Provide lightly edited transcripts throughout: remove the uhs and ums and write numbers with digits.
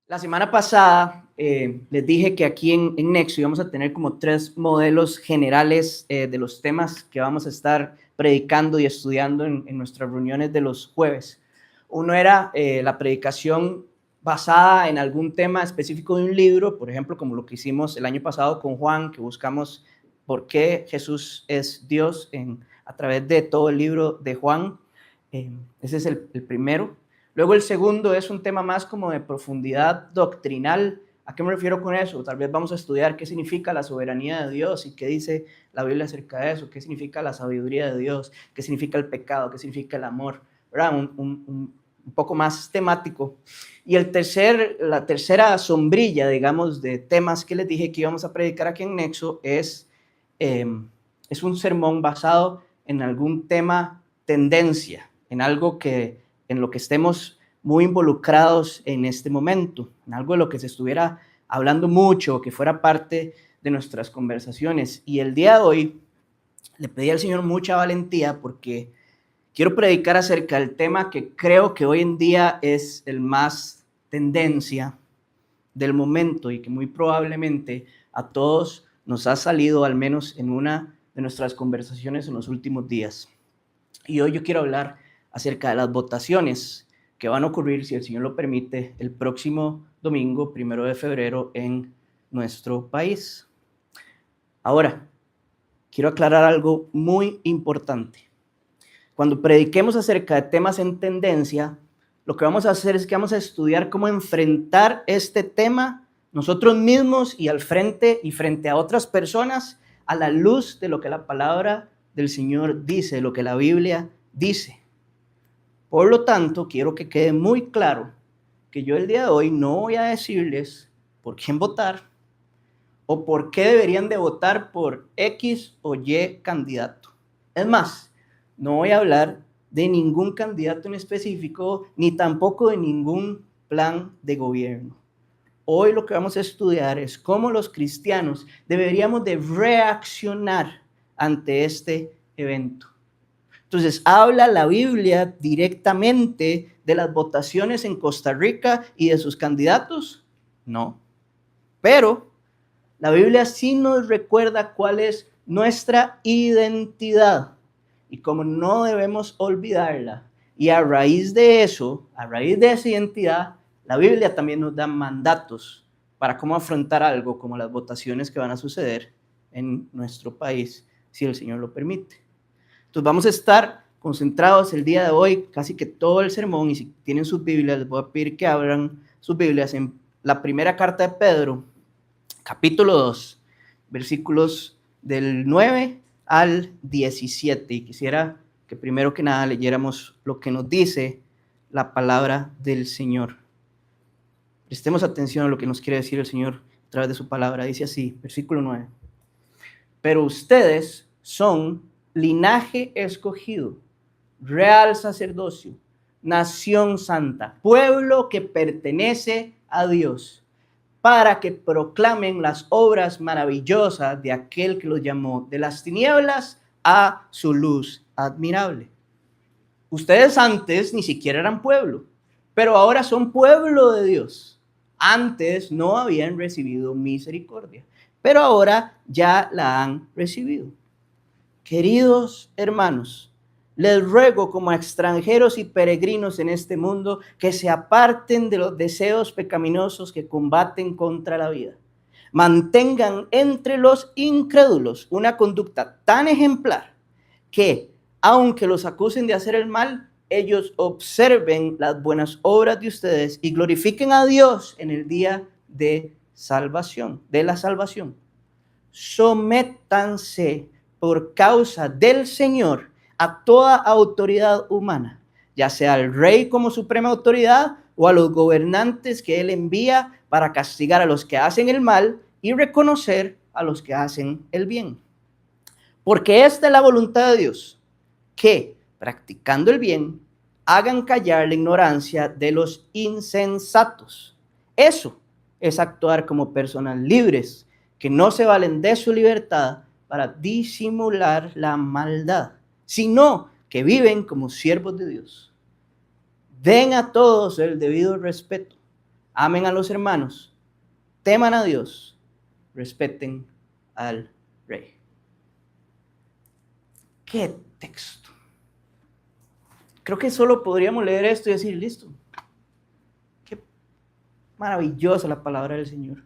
La semana pasada les dije que aquí en Nexo íbamos a tener como 3 modelos generales de los temas que vamos a estar predicando y estudiando en nuestras reuniones de los jueves. Uno era la predicación basada en algún tema específico de un libro, por ejemplo, como lo que hicimos el año pasado con Juan, que buscamos por qué Jesús es Dios a través de todo el libro de Juan. Ese es el primero. Luego el segundo es un tema más como de profundidad doctrinal. ¿A qué me refiero con eso? Tal vez vamos a estudiar qué significa la soberanía de Dios y qué dice la Biblia acerca de eso, qué significa la sabiduría de Dios, qué significa el pecado, qué significa el amor, ¿verdad? Un poco más temático. Y la tercera sombrilla, digamos, de temas que les dije que íbamos a predicar aquí en Nexo es un sermón basado en algún tema tendencia, en algo en lo que estemos muy involucrados en este momento, en algo de lo que se estuviera hablando mucho, que fuera parte de nuestras conversaciones. Y el día de hoy le pedí al Señor mucha valentía porque quiero predicar acerca del tema que creo que hoy en día es el más tendencia del momento y que muy probablemente a todos nos ha salido al menos en una de nuestras conversaciones en los últimos días. Y hoy yo quiero hablar acerca de las votaciones que van a ocurrir, si el Señor lo permite, el próximo domingo, 1 de febrero, en nuestro país. Ahora, quiero aclarar algo muy importante. Cuando prediquemos acerca de temas en tendencia, lo que vamos a hacer es que vamos a estudiar cómo enfrentar este tema nosotros mismos y frente a otras personas a la luz de lo que la palabra del Señor dice, lo que la Biblia dice. Por lo tanto, quiero que quede muy claro que yo el día de hoy no voy a decirles por quién votar o por qué deberían de votar por X o Y candidato. Es más, no voy a hablar de ningún candidato en específico, ni tampoco de ningún plan de gobierno. Hoy lo que vamos a estudiar es cómo los cristianos deberíamos de reaccionar ante este evento. Entonces, ¿habla la Biblia directamente de las votaciones en Costa Rica y de sus candidatos? No. Pero la Biblia sí nos recuerda cuál es nuestra identidad y cómo no debemos olvidarla. Y a raíz de eso, a raíz de esa identidad, la Biblia también nos da mandatos para cómo afrontar algo como las votaciones que van a suceder en nuestro país, si el Señor lo permite. Entonces vamos a estar concentrados el día de hoy, casi que todo el sermón, y si tienen sus Biblias, les voy a pedir que abran sus Biblias en la primera carta de Pedro, capítulo 2, versículos del 9 al 17. Y quisiera que primero que nada leyéramos lo que nos dice la palabra del Señor. Prestemos atención a lo que nos quiere decir el Señor a través de su palabra. Dice así, versículo 9. Pero ustedes son linaje escogido, real sacerdocio, nación santa, pueblo que pertenece a Dios, para que proclamen las obras maravillosas de aquel que los llamó de las tinieblas a su luz admirable. Ustedes antes ni siquiera eran pueblo, pero ahora son pueblo de Dios. Antes no habían recibido misericordia, pero ahora ya la han recibido. Queridos hermanos, les ruego como extranjeros y peregrinos en este mundo que se aparten de los deseos pecaminosos que combaten contra la vida. Mantengan entre los incrédulos una conducta tan ejemplar que, aunque los acusen de hacer el mal, ellos observen las buenas obras de ustedes y glorifiquen a Dios en el día de la salvación. Sométanse por causa del Señor a toda autoridad humana, ya sea al rey como suprema autoridad o a los gobernantes que él envía para castigar a los que hacen el mal y reconocer a los que hacen el bien. Porque esta es la voluntad de Dios, que, practicando el bien, hagan callar la ignorancia de los insensatos. Eso es actuar como personas libres, que no se valen de su libertad para disimular la maldad, sino que viven como siervos de Dios. Den a todos el debido respeto. amen a los hermanos, teman a Dios, respeten al rey. ¿Qué texto? Creo que solo podríamos leer esto y decir, listo. Qué maravillosa la palabra del Señor.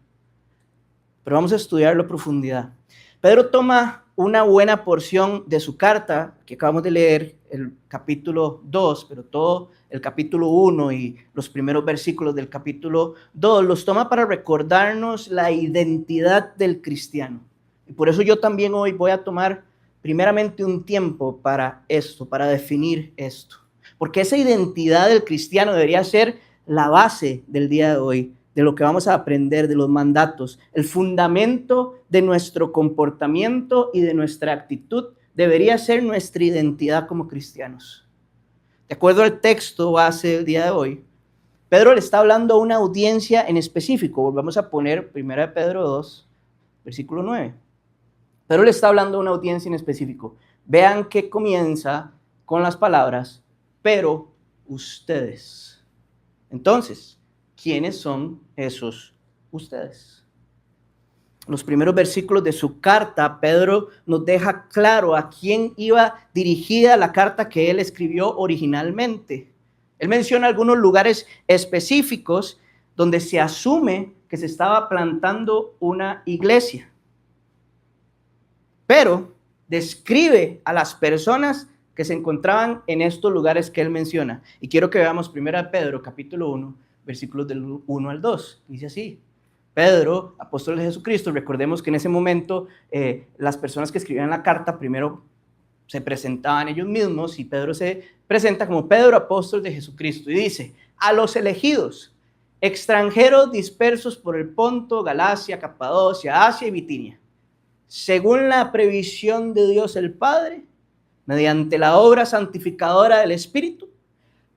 Pero vamos a estudiarlo a profundidad. Pedro toma una buena porción de su carta, que acabamos de leer, el capítulo 2, pero todo el capítulo 1 y los primeros versículos del capítulo 2, los toma para recordarnos la identidad del cristiano. Y por eso yo también hoy voy a tomar primeramente un tiempo para esto, para definir esto. Porque esa identidad del cristiano debería ser la base del día de hoy, de lo que vamos a aprender, de los mandatos. El fundamento de nuestro comportamiento y de nuestra actitud debería ser nuestra identidad como cristianos. De acuerdo al texto base del día de hoy, Pedro le está hablando a una audiencia en específico. Volvamos a poner 1 Pedro 2, versículo 9. Pedro le está hablando a una audiencia en específico. Vean que comienza con las palabras, pero ustedes. Entonces, ¿quiénes son esos ustedes? En los primeros versículos de su carta, Pedro nos deja claro a quién iba dirigida la carta que él escribió originalmente. Él menciona algunos lugares específicos donde se asume que se estaba plantando una iglesia. Pero describe a las personas que se encontraban en estos lugares que él menciona. Y quiero que veamos 1 Pedro, capítulo 1, versículos del 1 al 2. Dice así: Pedro, apóstol de Jesucristo, recordemos que en ese momento las personas que escribían la carta primero se presentaban ellos mismos y Pedro se presenta como Pedro, apóstol de Jesucristo, y dice: a los elegidos, extranjeros dispersos por el Ponto, Galacia, Capadocia, Asia y Bitinia, según la previsión de Dios el Padre, mediante la obra santificadora del Espíritu,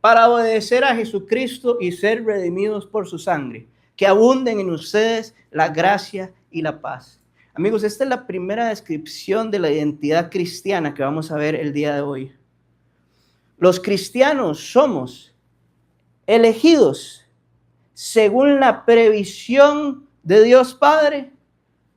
para obedecer a Jesucristo y ser redimidos por su sangre, que abunden en ustedes la gracia y la paz. Amigos, esta es la primera descripción de la identidad cristiana que vamos a ver el día de hoy. Los cristianos somos elegidos según la previsión de Dios Padre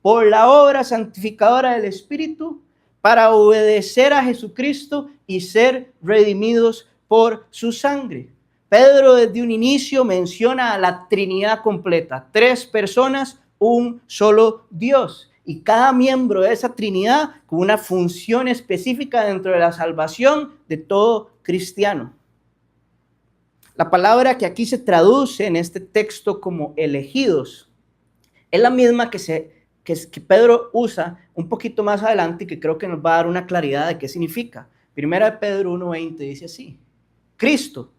por la obra santificadora del Espíritu para obedecer a Jesucristo y ser redimidos por su sangre. Pedro desde un inicio menciona a la Trinidad completa, 3 personas, un solo Dios, y cada miembro de esa Trinidad con una función específica dentro de la salvación de todo cristiano. La palabra que aquí se traduce en este texto como elegidos es la misma que Pedro usa un poquito más adelante y que creo que nos va a dar una claridad de qué significa. 1 Pedro 1:20 dice así: Cristo,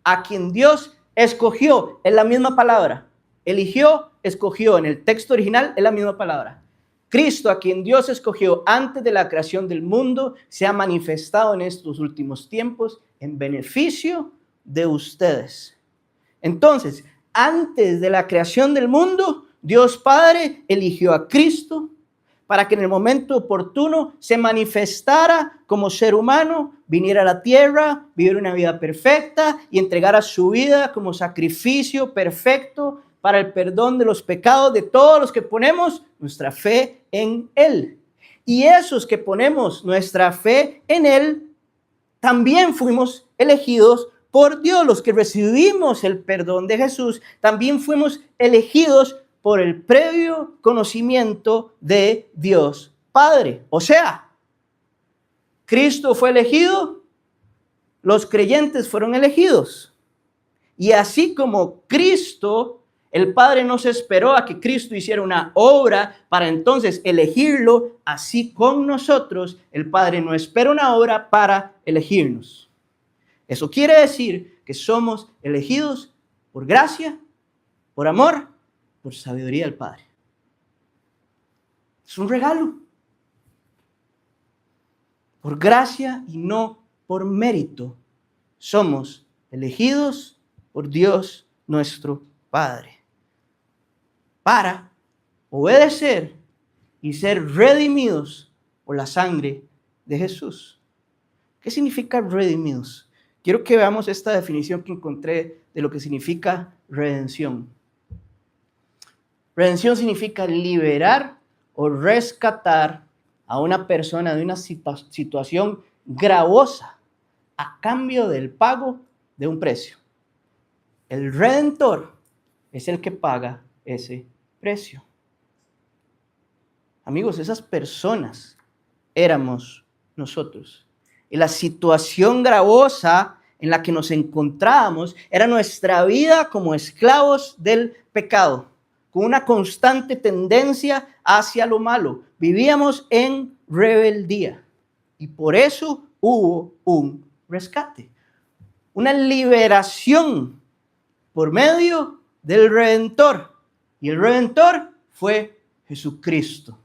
a quien Dios escogió, es la misma palabra. Eligió, escogió, en el texto original es la misma palabra. Cristo, a quien Dios escogió antes de la creación del mundo, se ha manifestado en estos últimos tiempos en beneficio de ustedes. Entonces, antes de la creación del mundo, Dios Padre eligió a Cristo para que en el momento oportuno se manifestara como ser humano, viniera a la tierra, viviera una vida perfecta y entregara su vida como sacrificio perfecto para el perdón de los pecados de todos los que ponemos nuestra fe en Él. Y esos que ponemos nuestra fe en Él, también fuimos elegidos por Dios. Los que recibimos el perdón de Jesús, también fuimos elegidos por el previo conocimiento de Dios Padre. O sea, Cristo fue elegido, los creyentes fueron elegidos. Y así como Cristo, el Padre no se esperó a que Cristo hiciera una obra para entonces elegirlo, así con nosotros, el Padre no espera una obra para elegirnos. Eso quiere decir que somos elegidos por gracia, por amor, por sabiduría del Padre. Es un regalo. Por gracia y no por mérito, somos elegidos por Dios nuestro Padre para obedecer y ser redimidos por la sangre de Jesús. ¿Qué significa redimidos? quiero que veamos esta definición que encontré de lo que significa redención. Redención significa liberar o rescatar a una persona de una situación gravosa a cambio del pago de un precio. El redentor es el que paga ese precio. Amigos, esas personas éramos nosotros. Y la situación gravosa en la que nos encontrábamos era nuestra vida como esclavos del pecado, con una constante tendencia hacia lo malo. Vivíamos en rebeldía y por eso hubo un rescate, una liberación por medio del Redentor. Y el Redentor fue Jesucristo.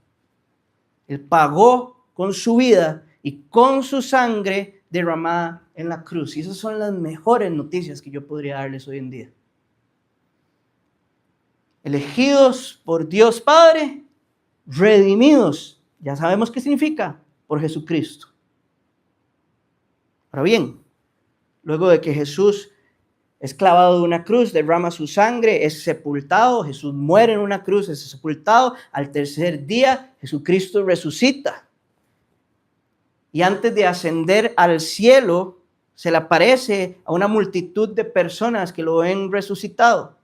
Él pagó con su vida y con su sangre derramada en la cruz. Y esas son las mejores noticias que yo podría darles hoy en día. Elegidos por Dios Padre, redimidos, ya sabemos qué significa, por Jesucristo. Ahora bien, luego de que Jesús es clavado de una cruz, derrama su sangre, es sepultado, Jesús muere en una cruz, es sepultado, al tercer día Jesucristo resucita. Y antes de ascender al cielo, se le aparece a una multitud de personas que lo ven resucitado.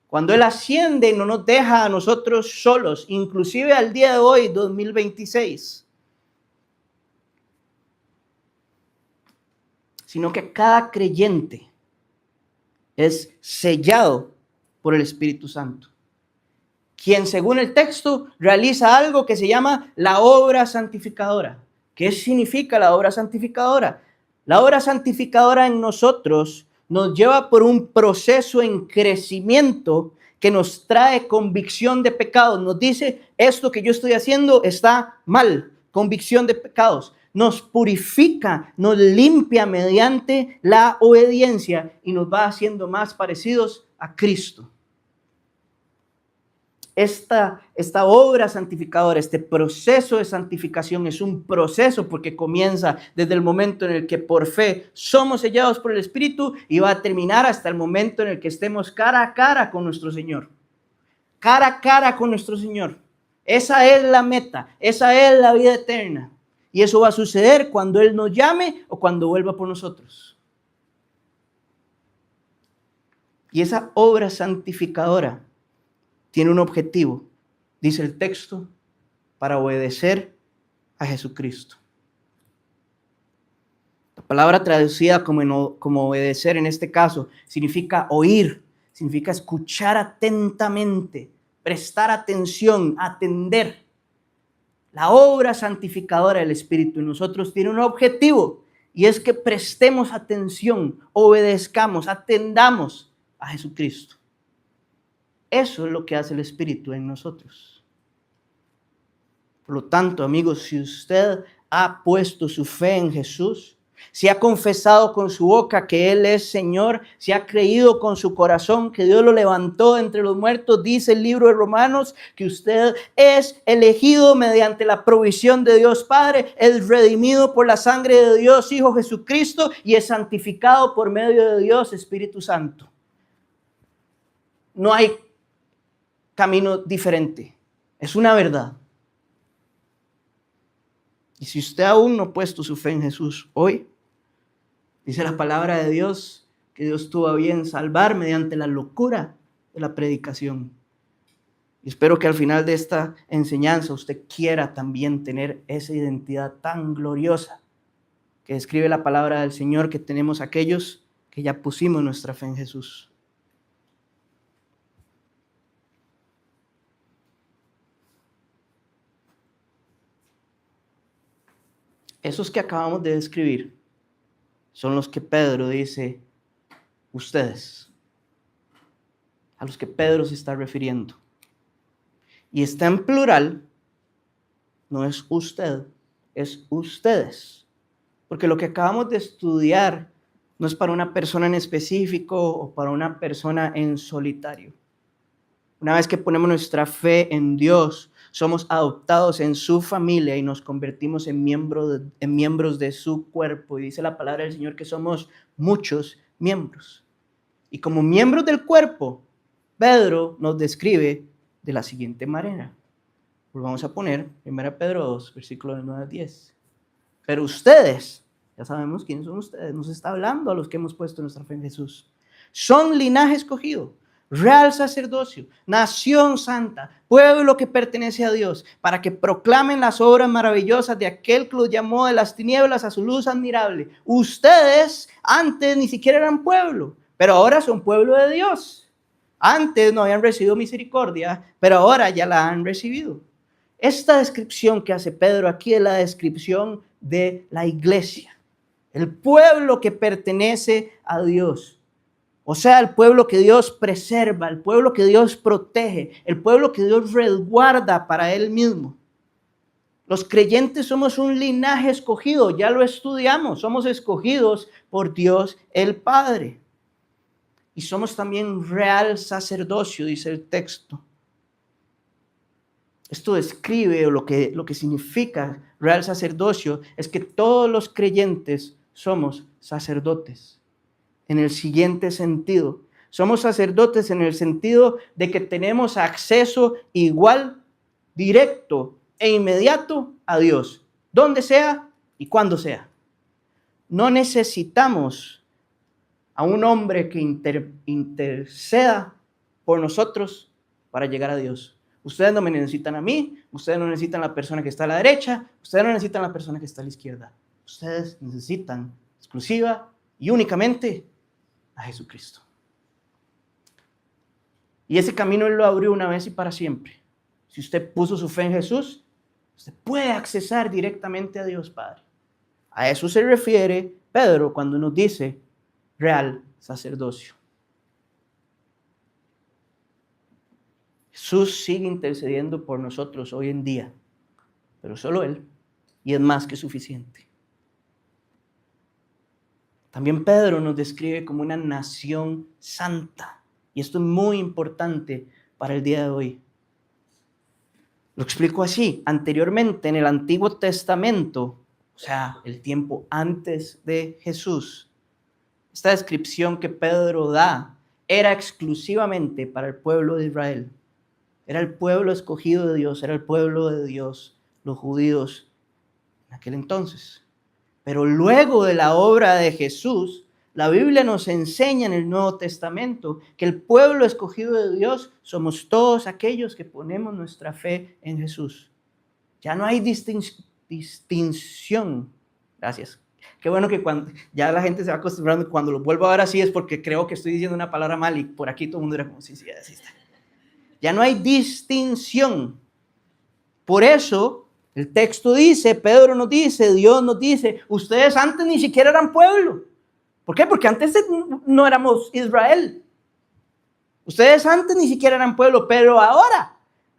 Cuando Él asciende, no nos deja a nosotros solos, inclusive al día de hoy, 2026. Sino que cada creyente es sellado por el Espíritu Santo, quien según el texto realiza algo que se llama la obra santificadora. ¿Qué significa la obra santificadora? La obra santificadora en nosotros nos lleva por un proceso en crecimiento que nos trae convicción de pecados. Nos dice, esto que yo estoy haciendo está mal, convicción de pecados. Nos purifica, nos limpia mediante la obediencia y nos va haciendo más parecidos a Cristo. Esta obra santificadora, este proceso de santificación es un proceso porque comienza desde el momento en el que por fe somos sellados por el Espíritu y va a terminar hasta el momento en el que estemos cara a cara con nuestro Señor. Cara a cara con nuestro Señor. Esa es la meta, esa es la vida eterna. Y eso va a suceder cuando Él nos llame o cuando vuelva por nosotros. Y esa obra santificadora tiene un objetivo, dice el texto, para obedecer a Jesucristo. La palabra traducida como obedecer en este caso significa oír, significa escuchar atentamente, prestar atención, atender. La obra santificadora del Espíritu en nosotros tiene un objetivo y es que prestemos atención, obedezcamos, atendamos a Jesucristo. Eso es lo que hace el Espíritu en nosotros. Por lo tanto, amigos, si usted ha puesto su fe en Jesús, si ha confesado con su boca que Él es Señor, si ha creído con su corazón que Dios lo levantó entre los muertos, dice el libro de Romanos que usted es elegido mediante la provisión de Dios Padre, es redimido por la sangre de Dios Hijo Jesucristo y es santificado por medio de Dios Espíritu Santo. No hay camino diferente, es una verdad. Y si usted aún no ha puesto su fe en Jesús hoy, dice la palabra de Dios que Dios tuvo a bien salvar mediante la locura de la predicación. Y espero que al final de esta enseñanza usted quiera también tener esa identidad tan gloriosa que describe la palabra del Señor, que tenemos aquellos que ya pusimos nuestra fe en Jesús. Esos que acabamos de describir son los que Pedro dice, ustedes, a los que Pedro se está refiriendo. Y está en plural, no es usted, es ustedes. Porque lo que acabamos de estudiar no es para una persona en específico o para una persona en solitario. Una vez que ponemos nuestra fe en Dios, somos adoptados en su familia y nos convertimos en miembros de su cuerpo. Y dice la palabra del Señor que somos muchos miembros. Y como miembros del cuerpo, Pedro nos describe de la siguiente manera. Pues vamos a poner 1 Pedro 2, versículos 9 al 10. Pero ustedes, ya sabemos quiénes son ustedes, nos está hablando a los que hemos puesto nuestra fe en Jesús. Son linaje escogido, real sacerdocio, nación santa, pueblo que pertenece a Dios, para que proclamen las obras maravillosas de aquel que los llamó de las tinieblas a su luz admirable. Ustedes antes ni siquiera eran pueblo, pero ahora son pueblo de Dios. Antes no habían recibido misericordia, pero ahora ya la han recibido. Esta descripción que hace Pedro aquí es la descripción de la iglesia, el pueblo que pertenece a Dios. O sea, el pueblo que Dios preserva, el pueblo que Dios protege, el pueblo que Dios resguarda para Él mismo. Los creyentes somos un linaje escogido, ya lo estudiamos, somos escogidos por Dios el Padre. Y somos también real sacerdocio, dice el texto. Esto describe lo que significa real sacerdocio, es que todos los creyentes somos sacerdotes. En el siguiente sentido, somos sacerdotes en el sentido de que tenemos acceso igual, directo e inmediato a Dios, donde sea y cuando sea. No necesitamos a un hombre que interceda por nosotros para llegar a Dios. Ustedes no me necesitan a mí, ustedes no necesitan a la persona que está a la derecha, ustedes no necesitan a la persona que está a la izquierda. Ustedes necesitan exclusiva y únicamente a Jesucristo. Y ese camino Él lo abrió una vez y para siempre. Si usted puso su fe en Jesús, usted puede accesar directamente a Dios Padre. A eso se refiere Pedro cuando nos dice real sacerdocio. Jesús sigue intercediendo por nosotros hoy en día, pero solo Él, y es más que suficiente. También Pedro nos describe como una nación santa, y esto es muy importante para el día de hoy. Lo explico así. Anteriormente, en el Antiguo Testamento, o sea, el tiempo antes de Jesús, esta descripción que Pedro da era exclusivamente para el pueblo de Israel. Era el pueblo escogido de Dios, era el pueblo de Dios, los judíos en aquel entonces. Pero luego de la obra de Jesús, la Biblia nos enseña en el Nuevo Testamento que el pueblo escogido de Dios somos todos aquellos que ponemos nuestra fe en Jesús. Ya no hay distinción. Gracias. Qué bueno que cuando ya la gente se va acostumbrando, cuando lo vuelvo a ver así es porque creo que estoy diciendo una palabra mal y por aquí todo el mundo era como, sí, así está. Ya no hay distinción. Por eso el texto dice, Pedro nos dice, Dios nos dice, ustedes antes ni siquiera eran pueblo. ¿Por qué? Porque antes no éramos Israel. Ustedes antes ni siquiera eran pueblo, pero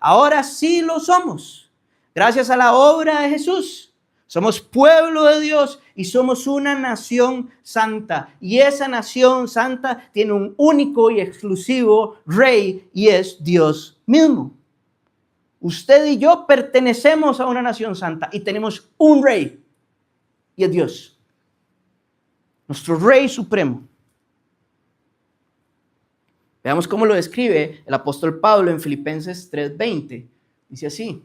ahora sí lo somos. Gracias a la obra de Jesús. Somos pueblo de Dios y somos una nación santa. Y esa nación santa tiene un único y exclusivo rey y es Dios mismo. Usted y yo pertenecemos a una nación santa y tenemos un rey y es Dios. Nuestro rey supremo. Veamos cómo lo describe el apóstol Pablo en Filipenses 3:20. Dice así.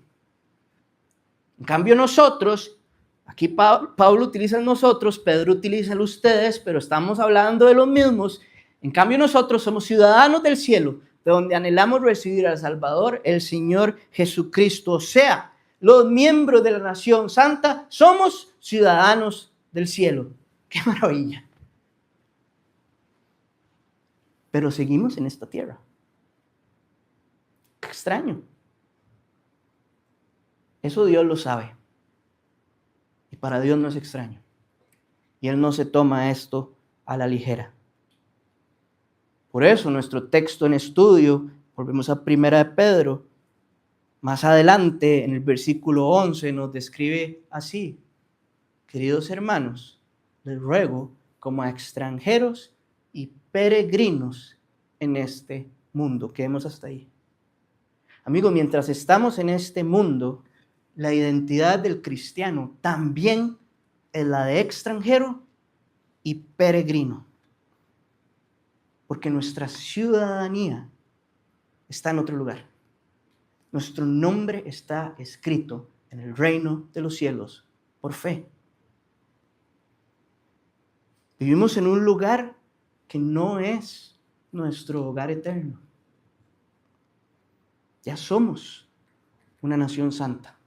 En cambio nosotros, aquí Pablo utiliza el nosotros, Pedro utiliza el ustedes, pero estamos hablando de los mismos. En cambio nosotros somos ciudadanos del cielo, de donde anhelamos recibir al Salvador, el Señor Jesucristo. O sea, los miembros de la nación santa somos ciudadanos del cielo. ¡Qué maravilla! Pero seguimos en esta tierra. ¡Qué extraño! Eso Dios lo sabe. Y para Dios no es extraño. Y Él no se toma esto a la ligera. Por eso nuestro texto en estudio, volvemos a 1 de Pedro, más adelante en el versículo 11 nos describe así. Queridos hermanos, les ruego como a extranjeros y peregrinos en este mundo. Quedemos hasta ahí. Amigos, mientras estamos en este mundo, la identidad del cristiano también es la de extranjero y peregrino. Porque nuestra ciudadanía está en otro lugar. Nuestro nombre está escrito en el reino de los cielos por fe. Vivimos en un lugar que no es nuestro hogar eterno. Ya somos una nación santa.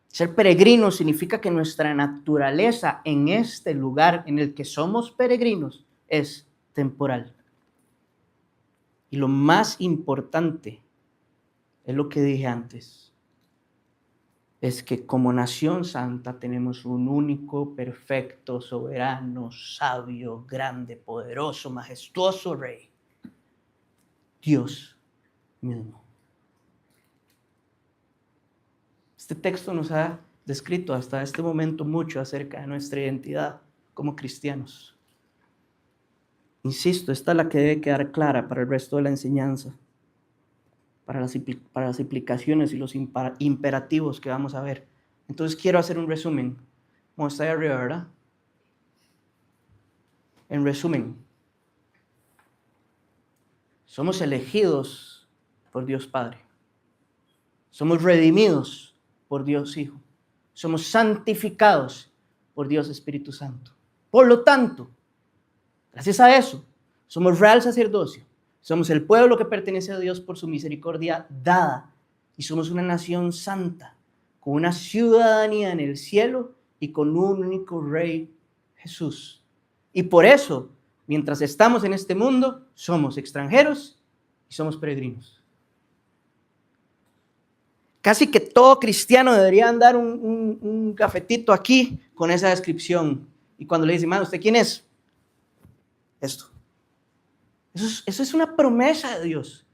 Ser peregrino significa que nuestra naturaleza en este lugar en el que somos peregrinos es temporal. Y lo más importante es lo que dije antes. Es que como nación santa tenemos un único, perfecto, soberano, sabio, grande, poderoso, majestuoso Rey. Dios mismo. Este texto nos ha descrito hasta este momento mucho acerca de nuestra identidad como cristianos. Insisto, esta es la que debe quedar clara para el resto de la enseñanza, para las implicaciones y los imperativos que vamos a ver. Entonces quiero hacer un resumen. Como está ahí arriba, ¿verdad? En resumen, somos elegidos por Dios Padre. Somos redimidos por Dios Hijo. Somos santificados por Dios Espíritu Santo. Por lo tanto, gracias a eso, somos real sacerdocio. Somos el pueblo que pertenece a Dios por su misericordia dada. Y somos una nación santa, con una ciudadanía en el cielo y con un único Rey, Jesús. Y por eso, mientras estamos en este mundo, somos extranjeros y somos peregrinos. Casi que todo cristiano debería andar un cafetito aquí con esa descripción. Y cuando le dicen, hermano, ¿usted quién es? Esto. Eso es una promesa de Dios.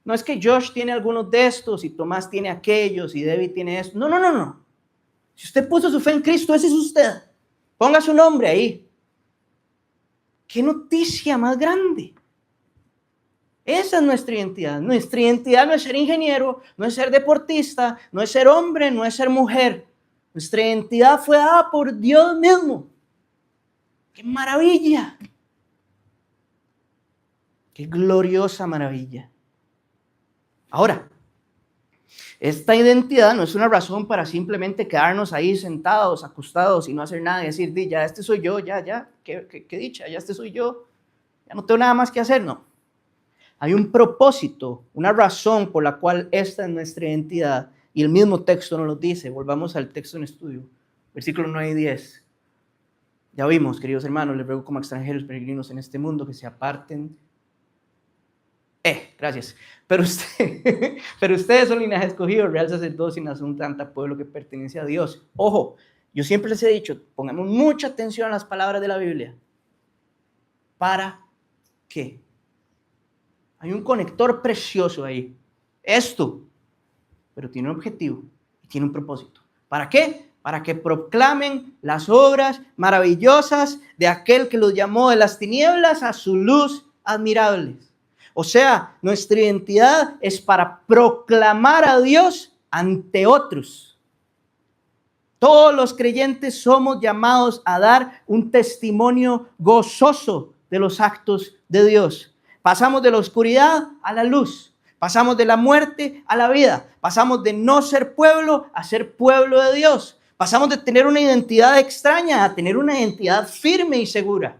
No es que Josh tiene algunos de estos y Tomás tiene aquellos y David tiene esto. No, no, no, no. Si usted puso su fe en Cristo, ese es usted. Ponga su nombre ahí. ¿Qué noticia más grande? Esa es nuestra identidad. Nuestra identidad no es ser ingeniero, no es ser deportista, no es ser hombre, no es ser mujer. Nuestra identidad fue dada por Dios mismo. ¡Qué maravilla! ¡Qué gloriosa maravilla! Ahora, esta identidad no es una razón para simplemente quedarnos ahí sentados, acostados y no hacer nada y decir, ya este soy yo, ya, qué dicha, ya este soy yo, ya no tengo nada más que hacer, no. Hay un propósito, una razón por la cual esta es nuestra identidad y el mismo texto nos lo dice. Volvamos al texto en estudio, versículos 9 y 10. Ya vimos, queridos hermanos, les ruego como extranjeros peregrinos en este mundo que se aparten. Gracias. Pero ustedes son linaje escogido, real sacerdocio y nación santa, pueblo que pertenece a Dios. Ojo, yo siempre les he dicho, pongamos mucha atención a las palabras de la Biblia. ¿Para qué? Hay un conector precioso ahí. Esto, pero tiene un objetivo y tiene un propósito. ¿Para qué? Para que proclamen las obras maravillosas de aquel que los llamó de las tinieblas a su luz admirable. O sea, nuestra identidad es para proclamar a Dios ante otros. Todos los creyentes somos llamados a dar un testimonio gozoso de los actos de Dios. Pasamos de la oscuridad a la luz. Pasamos de la muerte a la vida. Pasamos de no ser pueblo a ser pueblo de Dios. Pasamos de tener una identidad extraña a tener una identidad firme y segura.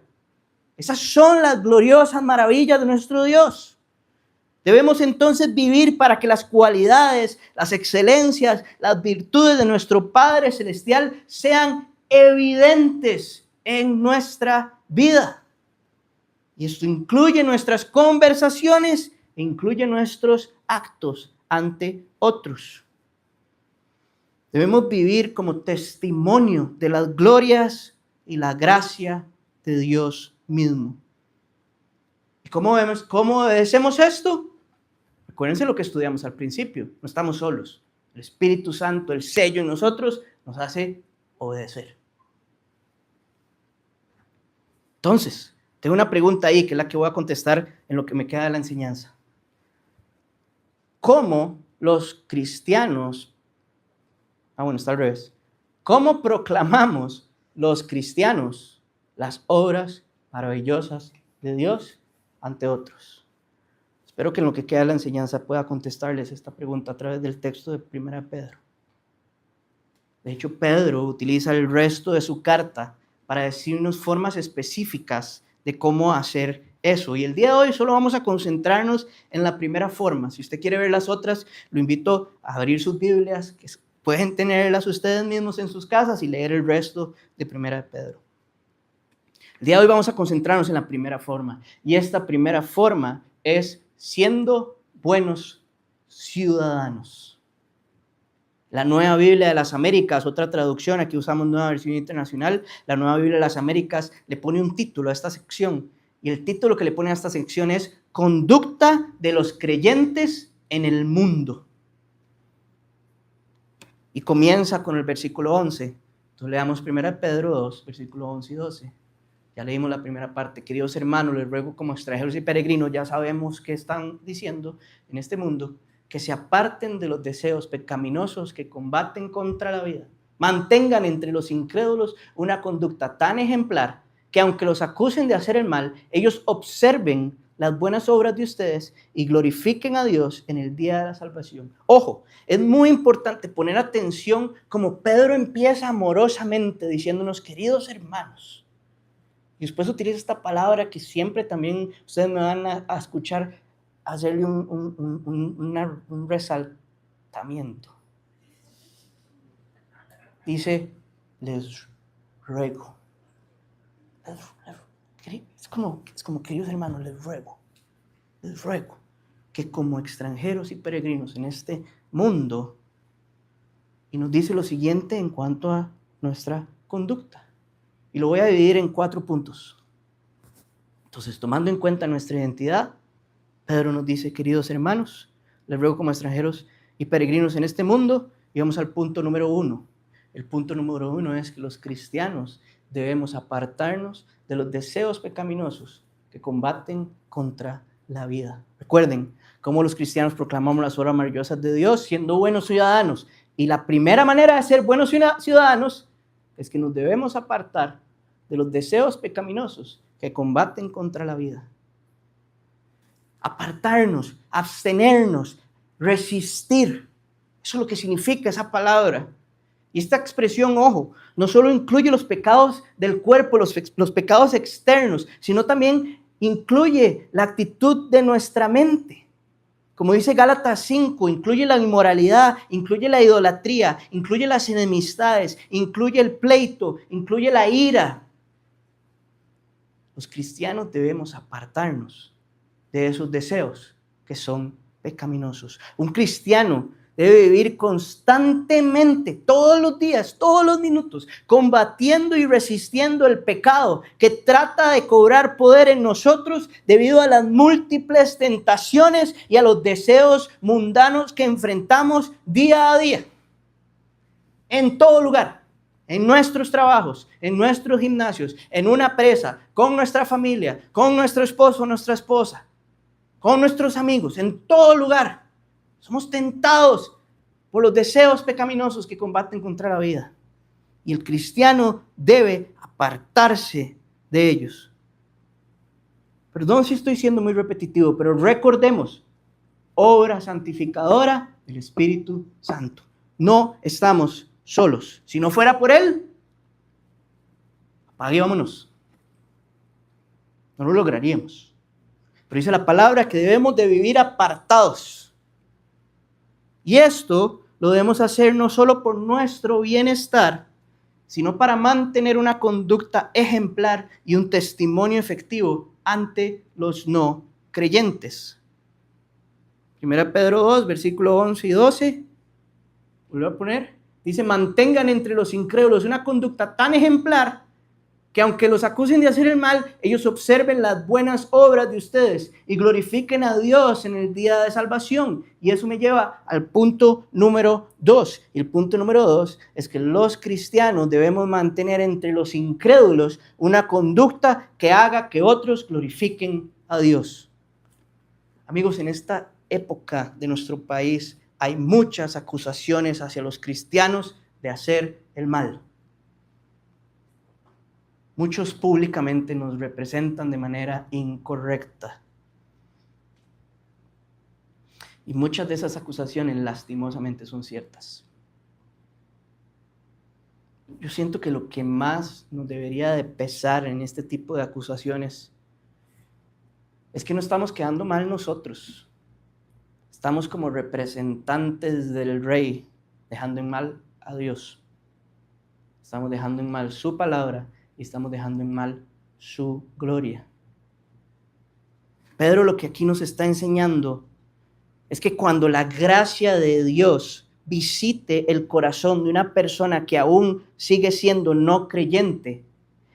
Esas son las gloriosas maravillas de nuestro Dios. Debemos entonces vivir para que las cualidades, las excelencias, las virtudes de nuestro Padre Celestial sean evidentes en nuestra vida. Y esto incluye nuestras conversaciones e incluye nuestros actos ante otros. Debemos vivir como testimonio de las glorias y la gracia de Dios mismo. ¿Y cómo obedecemos esto? Acuérdense lo que estudiamos al principio. No estamos solos. El Espíritu Santo, el sello en nosotros, nos hace obedecer. Entonces, tengo una pregunta ahí que es la que voy a contestar en lo que me queda de la enseñanza. cómo los cristianos, está al revés, cómo proclamamos los cristianos las obras maravillosas de Dios ante otros. Espero que en lo que queda de la enseñanza pueda contestarles esta pregunta a través del texto de 1 Pedro. De hecho, Pedro utiliza el resto de su carta para decirnos formas específicas de cómo hacer eso. Y el día de hoy solo vamos a concentrarnos en la primera forma. Si usted quiere ver las otras, lo invito a abrir sus Biblias, que pueden tenerlas ustedes mismos en sus casas y leer el resto de 1 Pedro. El día de hoy vamos a concentrarnos en la primera forma. Y esta primera forma es siendo buenos ciudadanos. La Nueva Biblia de las Américas, otra traducción, aquí usamos Nueva Versión Internacional, la Nueva Biblia de las Américas le pone un título a esta sección, y el título que le pone a esta sección es Conducta de los creyentes en el mundo. Y comienza con el versículo 11. Entonces leamos 1 Pedro 2, versículo 11 y 12. Ya leímos la primera parte. Queridos hermanos, les ruego como extranjeros y peregrinos, ya sabemos qué están diciendo en este mundo, que se aparten de los deseos pecaminosos que combaten contra la vida. Mantengan entre los incrédulos una conducta tan ejemplar que aunque los acusen de hacer el mal, ellos observen las buenas obras de ustedes y glorifiquen a Dios en el día de la salvación. Ojo, es muy importante poner atención como Pedro empieza amorosamente diciéndonos, queridos hermanos. Y después utiliza esta palabra que siempre también ustedes me van a escuchar hacerle un resaltamiento. Dice, les ruego. Es como queridos hermanos, les ruego que como extranjeros y peregrinos en este mundo, y nos dice lo siguiente en cuanto a nuestra conducta. Y lo voy a dividir en 4 puntos. Entonces, tomando en cuenta nuestra identidad, Pedro nos dice, queridos hermanos, les ruego como extranjeros y peregrinos en este mundo, y vamos al punto número 1. El punto número 1 es que los cristianos debemos apartarnos de los deseos pecaminosos que combaten contra la vida. Recuerden cómo los cristianos proclamamos las obras maravillosas de Dios siendo buenos ciudadanos. Y la primera manera de ser buenos ciudadanos es que nos debemos apartar de los deseos pecaminosos que combaten contra la vida. Apartarnos, abstenernos, resistir. Eso es lo que significa esa palabra. Y esta expresión, ojo, no solo incluye los pecados del cuerpo, los pecados externos, sino también incluye la actitud de nuestra mente. Como dice Gálatas 5, incluye la inmoralidad, incluye la idolatría, incluye las enemistades, incluye el pleito, incluye la ira. Los cristianos debemos apartarnos de esos deseos que son pecaminosos. Un cristiano debe vivir constantemente, todos los días, todos los minutos, combatiendo y resistiendo el pecado que trata de cobrar poder en nosotros debido a las múltiples tentaciones y a los deseos mundanos que enfrentamos día a día. En todo lugar, en nuestros trabajos, en nuestros gimnasios, en una presa, con nuestra familia, con nuestro esposo o nuestra esposa, con nuestros amigos, en todo lugar. Somos tentados por los deseos pecaminosos que combaten contra la vida. Y el cristiano debe apartarse de ellos. Perdón si estoy siendo muy repetitivo, pero recordemos, obra santificadora del Espíritu Santo. No estamos solos. Si no fuera por Él, apague y vámonos. No lo lograríamos. Pero dice la palabra que debemos de vivir apartados. Y esto lo debemos hacer no solo por nuestro bienestar, sino para mantener una conducta ejemplar y un testimonio efectivo ante los no creyentes. 1 Pedro 2, versículo 11 y 12. Vuelvo a poner. Dice, mantengan entre los incrédulos una conducta tan ejemplar que aunque los acusen de hacer el mal, ellos observen las buenas obras de ustedes y glorifiquen a Dios en el día de salvación. Y eso me lleva al punto número 2. Y el punto número 2 es que los cristianos debemos mantener entre los incrédulos una conducta que haga que otros glorifiquen a Dios. Amigos, en esta época de nuestro país hay muchas acusaciones hacia los cristianos de hacer el mal. Muchos públicamente nos representan de manera incorrecta. Y muchas de esas acusaciones lastimosamente son ciertas. Yo siento que lo que más nos debería de pesar en este tipo de acusaciones es que no estamos quedando mal nosotros. Estamos como representantes del Rey, dejando en mal a Dios. Estamos dejando en mal su palabra y estamos dejando en mal su gloria. Pedro lo que aquí nos está enseñando es que cuando la gracia de Dios visite el corazón de una persona que aún sigue siendo no creyente,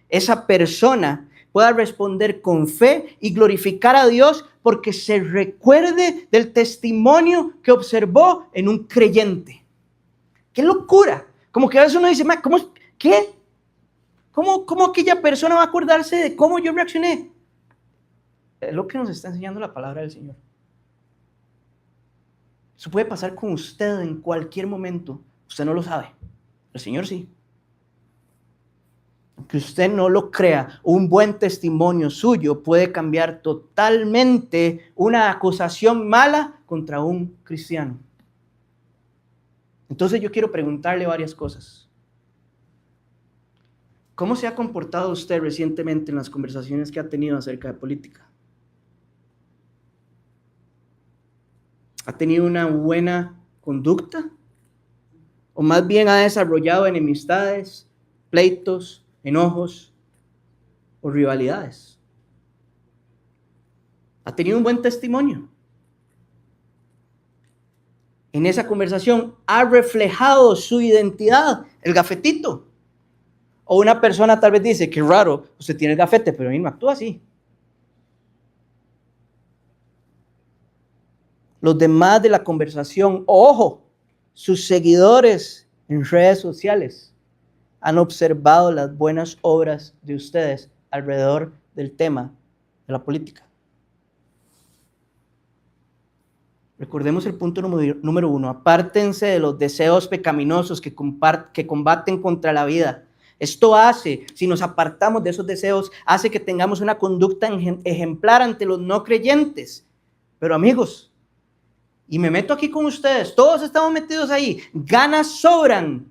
esa persona pueda responder con fe y glorificar a Dios porque se recuerde del testimonio que observó en un creyente. ¡Qué locura! Como que a veces uno dice, ¿qué? ¿Cómo aquella persona va a acordarse de cómo yo reaccioné? Es lo que nos está enseñando la palabra del Señor. Eso puede pasar con usted en cualquier momento. Usted no lo sabe. El Señor sí. Aunque usted no lo crea, un buen testimonio suyo puede cambiar totalmente una acusación mala contra un cristiano. Entonces yo quiero preguntarle varias cosas. ¿Cómo se ha comportado usted recientemente en las conversaciones que ha tenido acerca de política? ¿Ha tenido una buena conducta? ¿O más bien ha desarrollado enemistades, pleitos, enojos o rivalidades? ¿Ha tenido un buen testimonio? En esa conversación ha reflejado su identidad, el gafetito. O una persona tal vez dice, qué raro, usted tiene el gafete, pero a mí no actúa así. Los demás de la conversación, ojo, sus seguidores en redes sociales han observado las buenas obras de ustedes alrededor del tema de la política. Recordemos el punto número 1. Apártense de los deseos pecaminosos que combaten contra la vida. Esto hace, si nos apartamos de esos deseos, hace que tengamos una conducta ejemplar ante los no creyentes. Pero amigos, y me meto aquí con ustedes, todos estamos metidos ahí, ganas sobran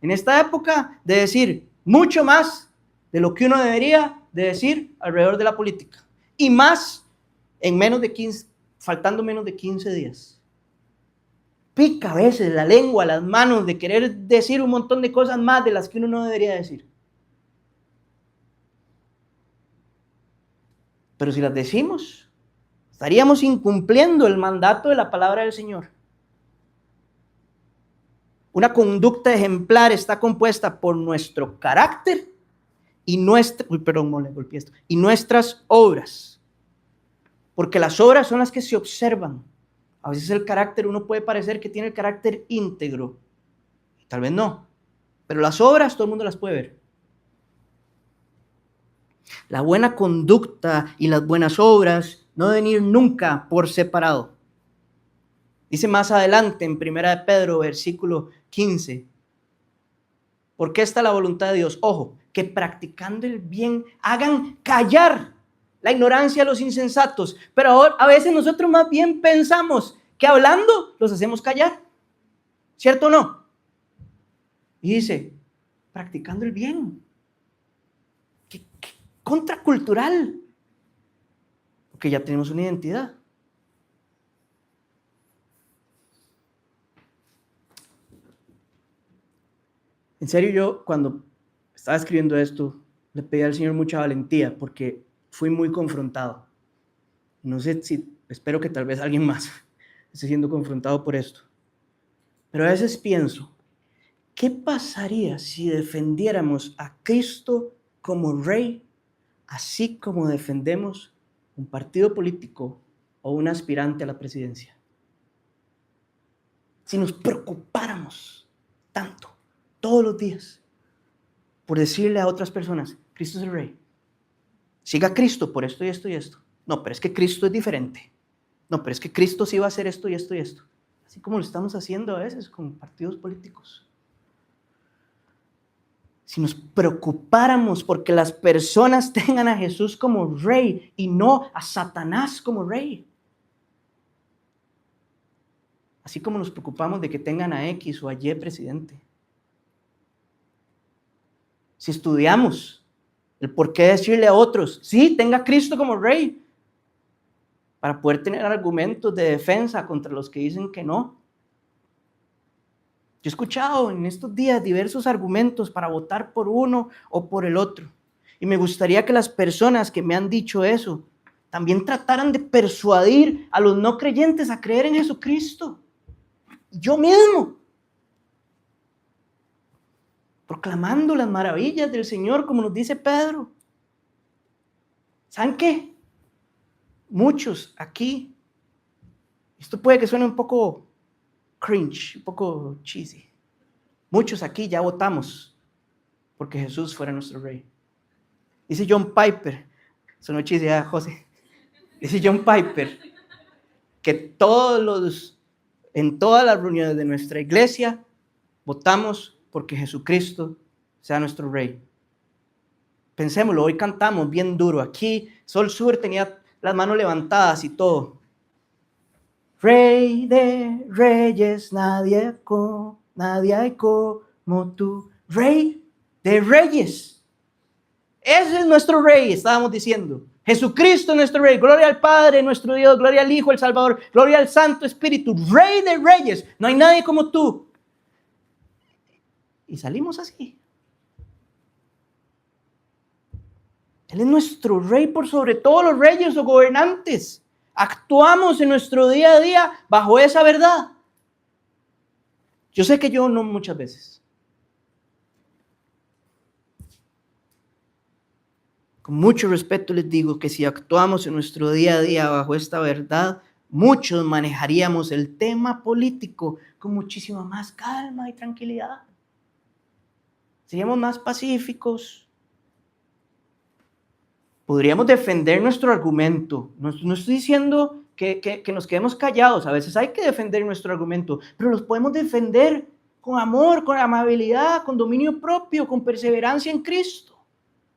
en esta época de decir mucho más de lo que uno debería de decir alrededor de la política. Y más en faltando menos de 15 días. Pica a veces la lengua, las manos de querer decir un montón de cosas más de las que uno no debería decir. Pero si las decimos, estaríamos incumpliendo el mandato de la palabra del Señor. Una conducta ejemplar está compuesta por nuestro carácter y nuestras obras. Porque las obras son las que se observan. A veces el carácter, uno puede parecer que tiene el carácter íntegro. Tal vez no. Pero las obras todo el mundo las puede ver. La buena conducta y las buenas obras no deben ir nunca por separado. Dice más adelante en 1 Pedro, versículo 15. Porque esta es la voluntad de Dios. Ojo, que practicando el bien hagan callar la ignorancia de los insensatos. Pero ahora, a veces nosotros más bien pensamos que hablando los hacemos callar. ¿Cierto o no? Y dice, practicando el bien. ¿Qué contracultural? Porque ya tenemos una identidad. En serio, yo cuando estaba escribiendo esto, le pedí al Señor mucha valentía porque fui muy confrontado. No sé si, espero que tal vez alguien más esté siendo confrontado por esto. Pero a veces pienso, ¿qué pasaría si defendiéramos a Cristo como Rey, así como defendemos un partido político o un aspirante a la presidencia? Si nos preocupáramos tanto, todos los días, por decirle a otras personas, Cristo es el Rey. Siga a Cristo por esto y esto y esto. No, pero es que Cristo es diferente. No, pero es que Cristo sí va a hacer esto y esto y esto. Así como lo estamos haciendo a veces con partidos políticos. Si nos preocupáramos porque las personas tengan a Jesús como rey y no a Satanás como rey. Así como nos preocupamos de que tengan a X o a Y presidente. Si estudiamos el por qué decirle a otros, sí, tenga a Cristo como rey, para poder tener argumentos de defensa contra los que dicen que no. Yo he escuchado en estos días diversos argumentos para votar por uno o por el otro. Y me gustaría que las personas que me han dicho eso también trataran de persuadir a los no creyentes a creer en Jesucristo. Yo mismo, proclamando las maravillas del Señor, como nos dice Pedro. ¿Saben qué? Muchos aquí, esto puede que suene un poco cringe, un poco cheesy. Muchos aquí ya votamos porque Jesús fuera nuestro rey. Dice John Piper, sonó cheesy, José. Dice John Piper que en todas las reuniones de nuestra iglesia votamos porque Jesucristo sea nuestro rey. Pensémoslo, hoy cantamos bien duro. Aquí Sol Sur tenía las manos levantadas y todo. Rey de reyes, nadie hay como tú. Rey de reyes. Ese es nuestro rey, estábamos diciendo. Jesucristo es nuestro rey. Gloria al Padre, nuestro Dios. Gloria al Hijo, el Salvador. Gloria al Santo Espíritu. Rey de reyes. No hay nadie como tú. Y salimos así. Él es nuestro rey por sobre todos los reyes o gobernantes. Actuamos en nuestro día a día bajo esa verdad. Yo sé que yo no muchas veces. Con mucho respeto les digo que si actuamos en nuestro día a día bajo esta verdad, muchos manejaríamos el tema político con muchísima más calma y tranquilidad. Seríamos más pacíficos. Podríamos defender nuestro argumento. No estoy diciendo que nos quedemos callados. A veces hay que defender nuestro argumento, pero los podemos defender con amor, con amabilidad, con dominio propio, con perseverancia en Cristo.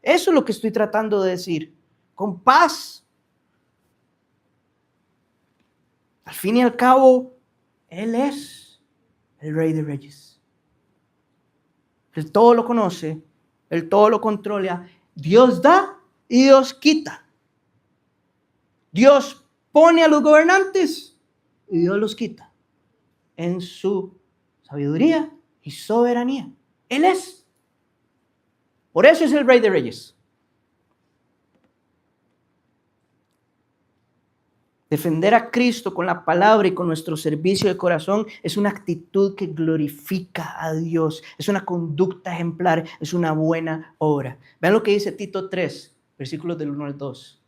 Eso es lo que estoy tratando de decir. Con paz. Al fin y al cabo, Él es el Rey de Reyes. Él todo lo conoce, Él todo lo controla. Dios da y Dios quita. Dios pone a los gobernantes y Dios los quita en su sabiduría y soberanía. Él es. Por eso es el Rey de Reyes. Defender a Cristo con la palabra y con nuestro servicio de corazón es una actitud que glorifica a Dios. Es una conducta ejemplar, es una buena obra. Vean lo que dice Tito 3, versículos del 1 al 2.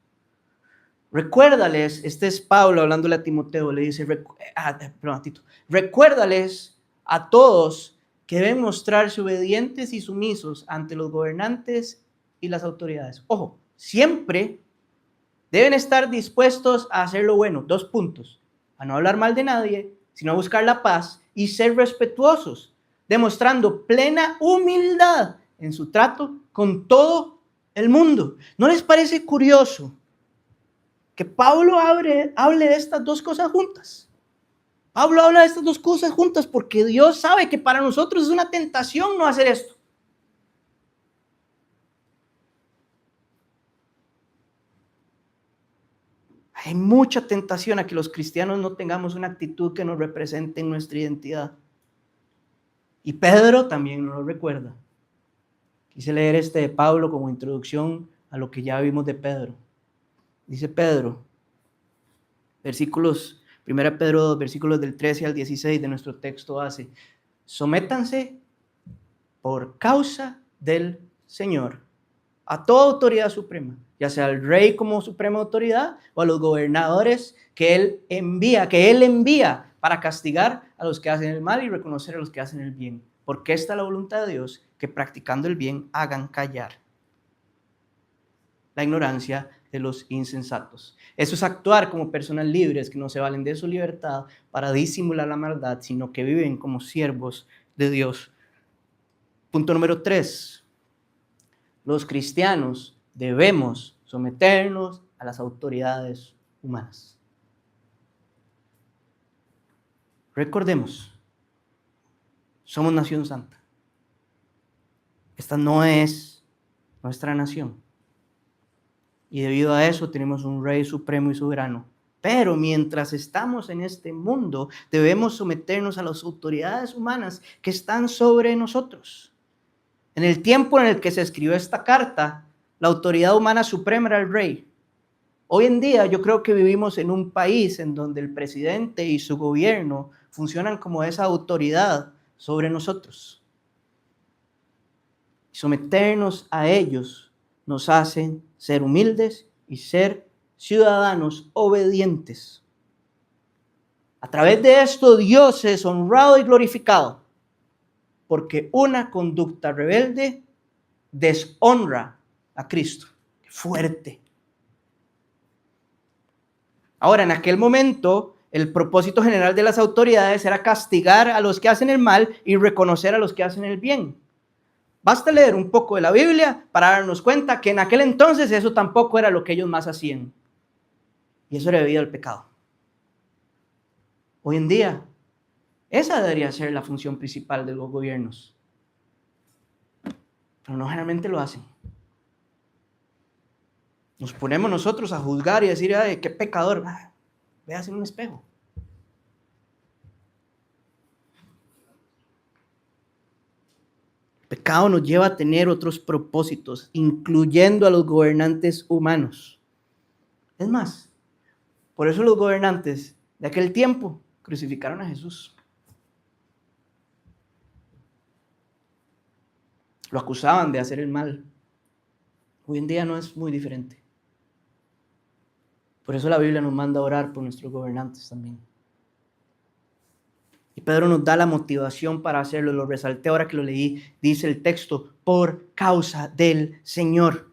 Recuérdales, este es Pablo hablándole a Timoteo, le dice, Tito, recuérdales a todos que deben mostrarse obedientes y sumisos ante los gobernantes y las autoridades. Ojo, siempre deben estar dispuestos a hacer lo bueno. 2 puntos. A no hablar mal de nadie, sino a buscar la paz y ser respetuosos, demostrando plena humildad en su trato con todo el mundo. ¿No les parece curioso que Pablo hable de estas dos cosas juntas? Pablo habla de estas dos cosas juntas porque Dios sabe que para nosotros es una tentación no hacer esto. Hay mucha tentación a que los cristianos no tengamos una actitud que nos represente en nuestra identidad. Y Pedro también nos lo recuerda. Quise leer este de Pablo como introducción a lo que ya vimos de Pedro. Dice Pedro, 1 Pedro 2, versículos del 13 al 16 de nuestro texto hace, sométanse por causa del Señor a toda autoridad suprema, ya sea al rey como suprema autoridad o a los gobernadores que él envía para castigar a los que hacen el mal y reconocer a los que hacen el bien. Porque esta es la voluntad de Dios, que practicando el bien hagan callar la ignorancia de los insensatos. Eso es actuar como personas libres que no se valen de su libertad para disimular la maldad, sino que viven como siervos de Dios. Punto número 3. Los cristianos debemos someternos a las autoridades humanas. Recordemos, somos nación santa. Esta no es nuestra nación. Y debido a eso tenemos un Rey supremo y soberano. Pero mientras estamos en este mundo, debemos someternos a las autoridades humanas que están sobre nosotros. En el tiempo en el que se escribió esta carta, la autoridad humana suprema era el rey. Hoy en día yo creo que vivimos en un país en donde el presidente y su gobierno funcionan como esa autoridad sobre nosotros. Someternos a ellos nos hace ser humildes y ser ciudadanos obedientes. A través de esto Dios es honrado y glorificado, porque una conducta rebelde deshonra a Cristo. Fuerte. Ahora, en aquel momento, el propósito general de las autoridades era castigar a los que hacen el mal y reconocer a los que hacen el bien. Basta leer un poco de la Biblia para darnos cuenta que en aquel entonces eso tampoco era lo que ellos más hacían. Y eso era debido al pecado. Hoy en día, esa debería ser la función principal de los gobiernos. Pero no generalmente lo hacen. Nos ponemos nosotros a juzgar y decir, ay, qué pecador. Véase en un espejo. El pecado nos lleva a tener otros propósitos, incluyendo a los gobernantes humanos. Es más, por eso los gobernantes de aquel tiempo crucificaron a Jesús. Lo acusaban de hacer el mal. Hoy en día no es muy diferente. Por eso la Biblia nos manda a orar por nuestros gobernantes también. Y Pedro nos da la motivación para hacerlo. Lo resalté ahora que lo leí. Dice el texto, por causa del Señor.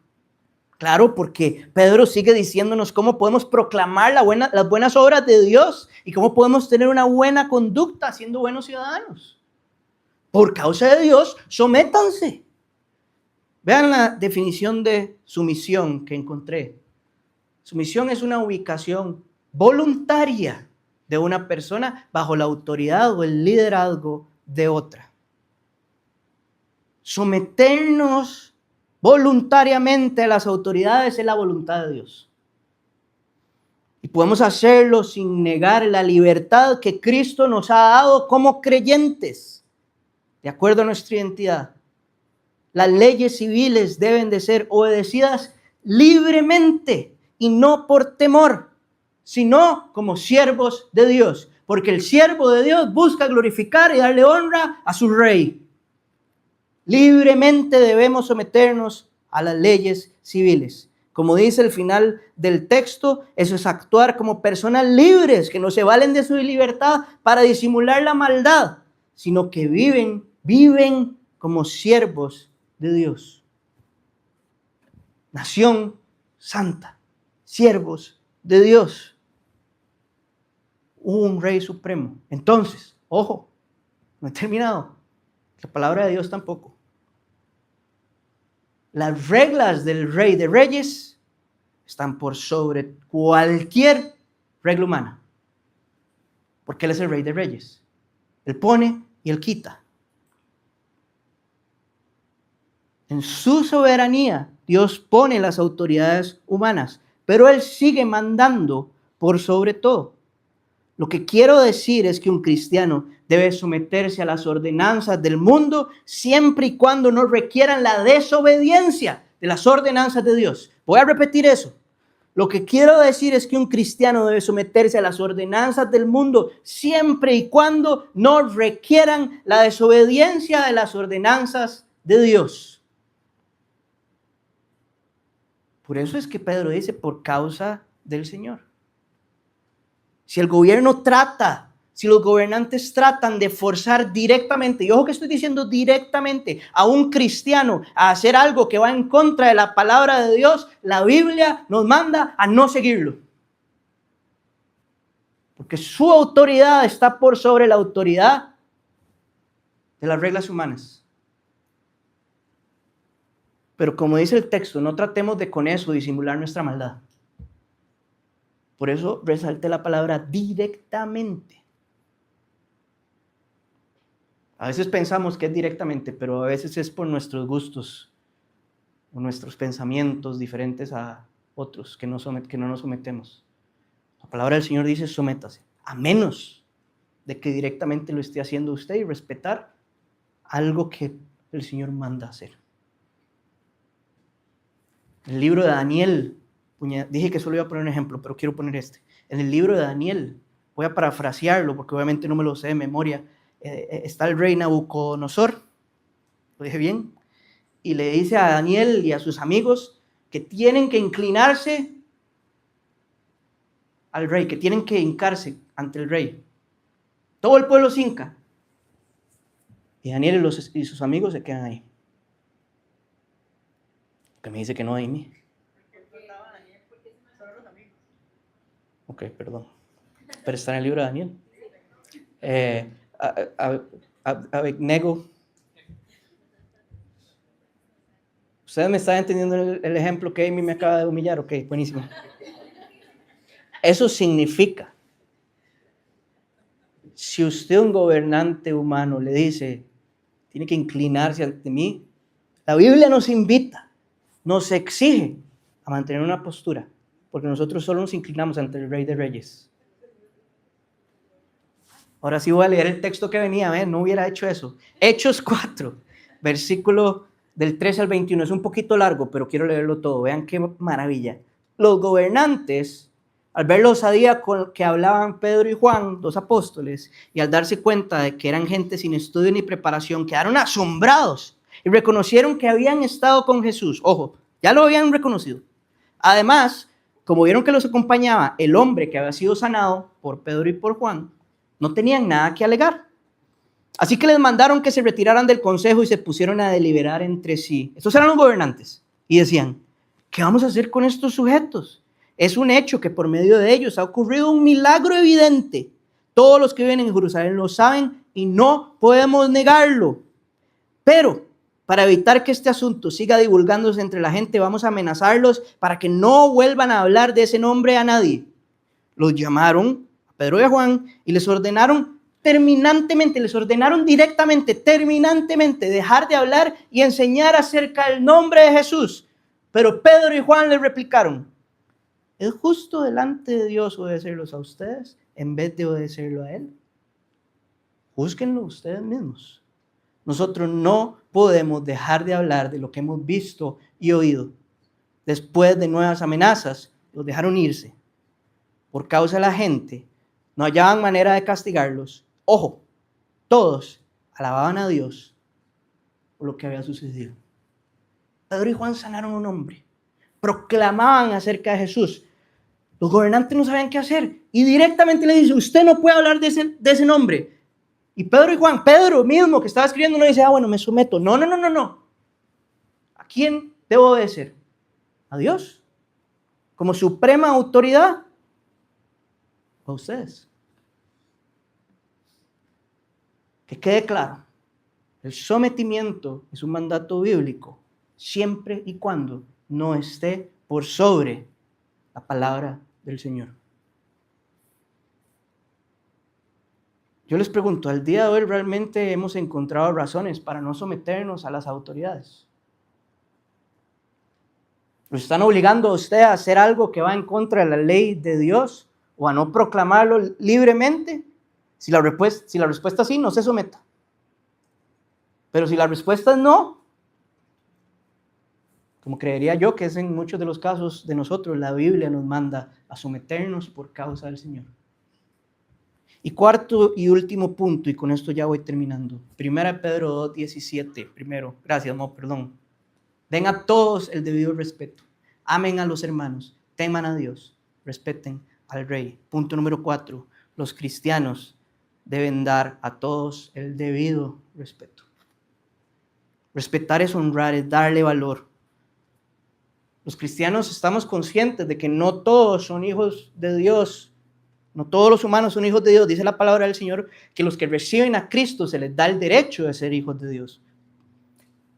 Claro, porque Pedro sigue diciéndonos cómo podemos proclamar las buenas obras de Dios y cómo podemos tener una buena conducta siendo buenos ciudadanos. Por causa de Dios, sométanse. Vean la definición de sumisión que encontré. Sumisión es una ubicación voluntaria de una persona bajo la autoridad o el liderazgo de otra. Someternos voluntariamente a las autoridades es la voluntad de Dios. Y podemos hacerlo sin negar la libertad que Cristo nos ha dado como creyentes, de acuerdo a nuestra identidad. Las leyes civiles deben de ser obedecidas libremente y no por temor, sino como siervos de Dios, porque el siervo de Dios busca glorificar y darle honra a su rey. Libremente debemos someternos a las leyes civiles. Como dice el final del texto, eso es actuar como personas libres que no se valen de su libertad para disimular la maldad, sino que viven como siervos de Dios. Nación santa, siervos de Dios. Un rey supremo. Entonces, ojo, no he terminado. La palabra de Dios tampoco. Las reglas del Rey de Reyes están por sobre cualquier regla humana. Porque Él es el Rey de Reyes. Él pone y Él quita. En su soberanía, Dios pone las autoridades humanas, pero Él sigue mandando por sobre todo. Lo que quiero decir es que un cristiano debe someterse a las ordenanzas del mundo siempre y cuando no requieran la desobediencia de las ordenanzas de Dios. Voy a repetir eso. Lo que quiero decir es que un cristiano debe someterse a las ordenanzas del mundo siempre y cuando no requieran la desobediencia de las ordenanzas de Dios. Por eso es que Pedro dice, por causa del Señor. Si el gobierno trata si los gobernantes tratan de forzar directamente, y ojo que estoy diciendo directamente, a un cristiano a hacer algo que va en contra de la palabra de Dios, la Biblia nos manda a no seguirlo. Porque su autoridad está por sobre la autoridad de las reglas humanas. Pero como dice el texto, no tratemos de con eso disimular nuestra maldad. Por eso resalte la palabra directamente. A veces pensamos que es directamente, pero a veces es por nuestros gustos o nuestros pensamientos diferentes a otros que no nos sometemos. La palabra del Señor dice: sométase, a menos de que directamente lo esté haciendo usted, y respetar algo que el Señor manda hacer. En el libro de Daniel, dije que solo iba a poner un ejemplo, pero quiero poner este. En el libro de Daniel, voy a parafrasearlo porque obviamente no me lo sé de memoria. Está el rey Nabucodonosor, lo dije bien, y le dice a Daniel y a sus amigos que tienen que inclinarse al rey, que tienen que hincarse ante el rey. Todo el pueblo se hinca. Y Daniel y sus amigos se quedan ahí. Que me dice que no hay mí. Ok, perdón. Pero está en el libro de Daniel. Abednego. Ustedes me están entendiendo el ejemplo que Amy me acaba de humillar. Ok, buenísimo. Eso significa, si usted, un gobernante humano, le dice, tiene que inclinarse ante mí, la Biblia nos invita, nos exige a mantener una postura, porque nosotros solo nos inclinamos ante el Rey de Reyes. Ahora sí voy a leer el texto que venía, no hubiera hecho eso. Hechos 4, versículo del 13 al 21. Es un poquito largo, pero quiero leerlo todo. Vean qué maravilla. Los gobernantes, al ver la osadía con que hablaban Pedro y Juan, dos apóstoles, y al darse cuenta de que eran gente sin estudio ni preparación, quedaron asombrados y reconocieron que habían estado con Jesús. Ojo, ya lo habían reconocido. Además, como vieron que los acompañaba el hombre que había sido sanado por Pedro y por Juan, no tenían nada que alegar. Así que les mandaron que se retiraran del consejo y se pusieron a deliberar entre sí. Estos eran los gobernantes. Y decían, ¿qué vamos a hacer con estos sujetos? Es un hecho que por medio de ellos ha ocurrido un milagro evidente. Todos los que viven en Jerusalén lo saben y no podemos negarlo. Pero para evitar que este asunto siga divulgándose entre la gente, vamos a amenazarlos para que no vuelvan a hablar de ese nombre a nadie. Los llamaron a Pedro y a Juan y les ordenaron terminantemente dejar de hablar y enseñar acerca del nombre de Jesús. Pero Pedro y Juan les replicaron, ¿es justo delante de Dios obedecerlos a ustedes en vez de obedecerlo a Él? Júzguenlo ustedes mismos. Nosotros no podemos dejar de hablar de lo que hemos visto y oído. Después de nuevas amenazas, los dejaron irse. Por causa de la gente, no hallaban manera de castigarlos. Ojo, todos alababan a Dios por lo que había sucedido. Pedro y Juan sanaron a un hombre. Proclamaban acerca de Jesús. Los gobernantes no sabían qué hacer. Y directamente le dice, usted no puede hablar de ese nombre. Y Pedro y Juan, Pedro mismo que estaba escribiendo, no dice, bueno, me someto. No. ¿A quién debo obedecer? A Dios. Como suprema autoridad. A ustedes. Que quede claro, el sometimiento es un mandato bíblico siempre y cuando no esté por sobre la palabra del Señor. Yo les pregunto, ¿al día de hoy realmente hemos encontrado razones para no someternos a las autoridades? ¿Lo están obligando a usted a hacer algo que va en contra de la ley de Dios o a no proclamarlo libremente? Si la respuesta es sí, no se someta. Pero si la respuesta es no, como creería yo que es en muchos de los casos de nosotros, la Biblia nos manda a someternos por causa del Señor. Y cuarto y último punto, y con esto ya voy terminando. 1 Pedro 2:17. Den a todos el debido respeto. Amen a los hermanos. Teman a Dios. Respeten al Rey. Punto número 4. Los cristianos deben dar a todos el debido respeto. Respetar es honrar, es darle valor. Los cristianos estamos conscientes de que no todos son hijos de Dios. No todos los humanos son hijos de Dios. Dice la palabra del Señor que los que reciben a Cristo se les da el derecho de ser hijos de Dios.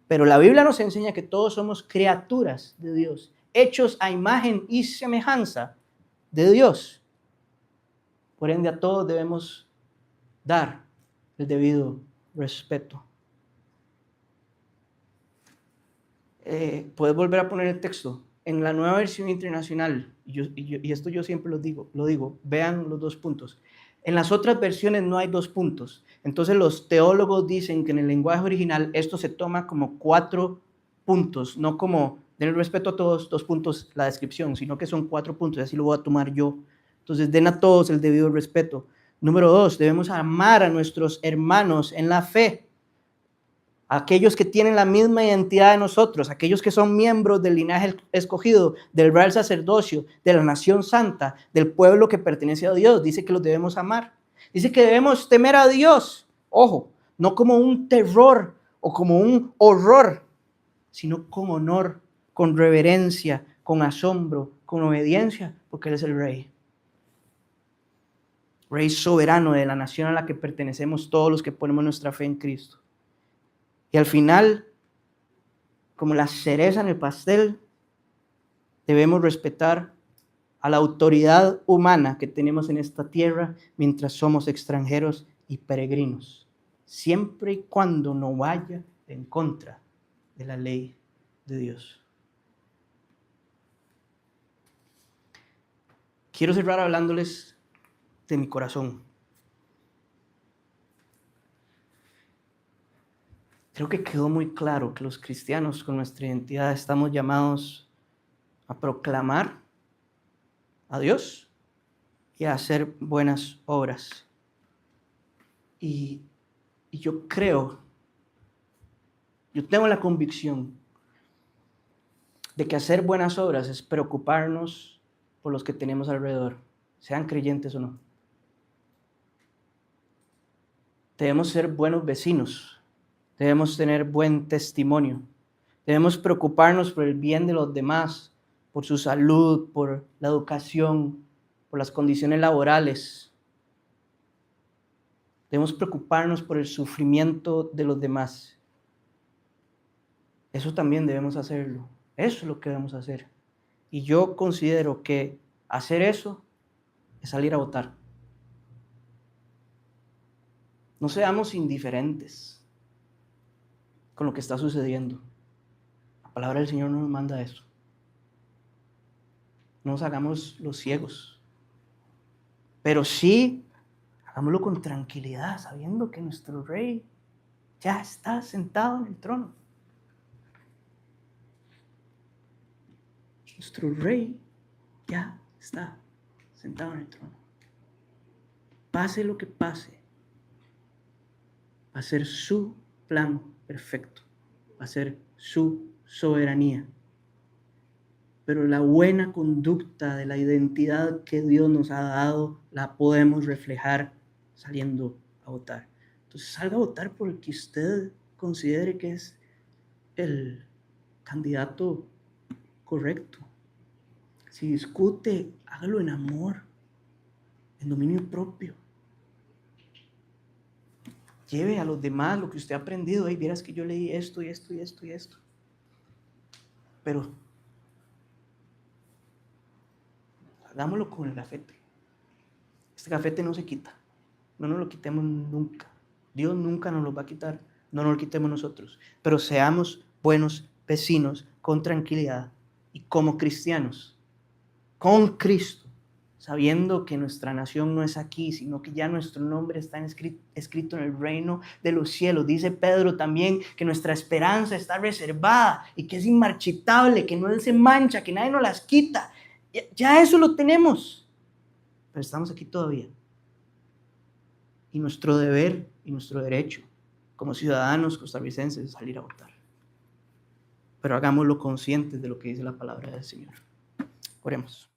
Pero la Biblia nos enseña que todos somos criaturas de Dios, hechos a imagen y semejanza de Dios. Por ende, a todos debemos dar el debido respeto. Puedes volver a poner el texto. En la Nueva Versión Internacional, y esto yo siempre lo digo, vean los 2 puntos. En las otras versiones no hay 2 puntos. Entonces los teólogos dicen que en el lenguaje original esto se toma como 4 puntos, no como den el respeto a todos, 2 puntos la descripción, sino que son 4 puntos, y así lo voy a tomar yo. Entonces den a todos el debido respeto. Número 2, debemos amar a nuestros hermanos en la fe. Aquellos que tienen la misma identidad de nosotros, aquellos que son miembros del linaje escogido, del real sacerdocio, de la nación santa, del pueblo que pertenece a Dios, dice que los debemos amar. Dice que debemos temer a Dios, ojo, no como un terror o como un horror, sino con honor, con reverencia, con asombro, con obediencia, porque Él es el Rey. Rey soberano de la nación a la que pertenecemos todos los que ponemos nuestra fe en Cristo. Y al final, como la cereza en el pastel, debemos respetar a la autoridad humana que tenemos en esta tierra mientras somos extranjeros y peregrinos, siempre y cuando no vaya en contra de la ley de Dios. Quiero cerrar hablándoles de mi corazón. Creo que quedó muy claro que los cristianos con nuestra identidad estamos llamados a proclamar a Dios y a hacer buenas obras. Y yo tengo la convicción de que hacer buenas obras es preocuparnos por los que tenemos alrededor, sean creyentes o no. Debemos ser buenos vecinos. Debemos tener buen testimonio. Debemos preocuparnos por el bien de los demás, por su salud, por la educación, por las condiciones laborales. Debemos preocuparnos por el sufrimiento de los demás. Eso también debemos hacerlo. Eso es lo que debemos hacer. Y yo considero que hacer eso es salir a votar. No seamos indiferentes con lo que está sucediendo. La palabra del Señor no nos manda eso. No nos hagamos los ciegos. Pero sí, hagámoslo con tranquilidad, sabiendo que nuestro Rey ya está sentado en el trono. Nuestro Rey ya está sentado en el trono. Pase lo que pase, va a ser su plan perfecto, va a ser su soberanía. Pero la buena conducta de la identidad que Dios nos ha dado la podemos reflejar saliendo a votar. Entonces salga a votar por el que usted considere que es el candidato correcto. Si discute, hágalo en amor, en dominio propio. Lleve a los demás lo que usted ha aprendido. Hey, vieras que yo leí esto y esto y esto y esto. Pero hagámoslo con el gafete. Este gafete no se quita. No nos lo quitemos nunca. Dios nunca nos lo va a quitar. No nos lo quitemos nosotros. Pero seamos buenos vecinos con tranquilidad y como cristianos, con Cristo, sabiendo que nuestra nación no es aquí, sino que ya nuestro nombre está escrito en el reino de los cielos. Dice Pedro también que nuestra esperanza está reservada y que es inmarchitable, que no se mancha, que nadie nos las quita. Ya eso lo tenemos, pero estamos aquí todavía. Y nuestro deber y nuestro derecho como ciudadanos costarricenses es salir a votar. Pero hagámoslo conscientes de lo que dice la palabra del Señor. Oremos.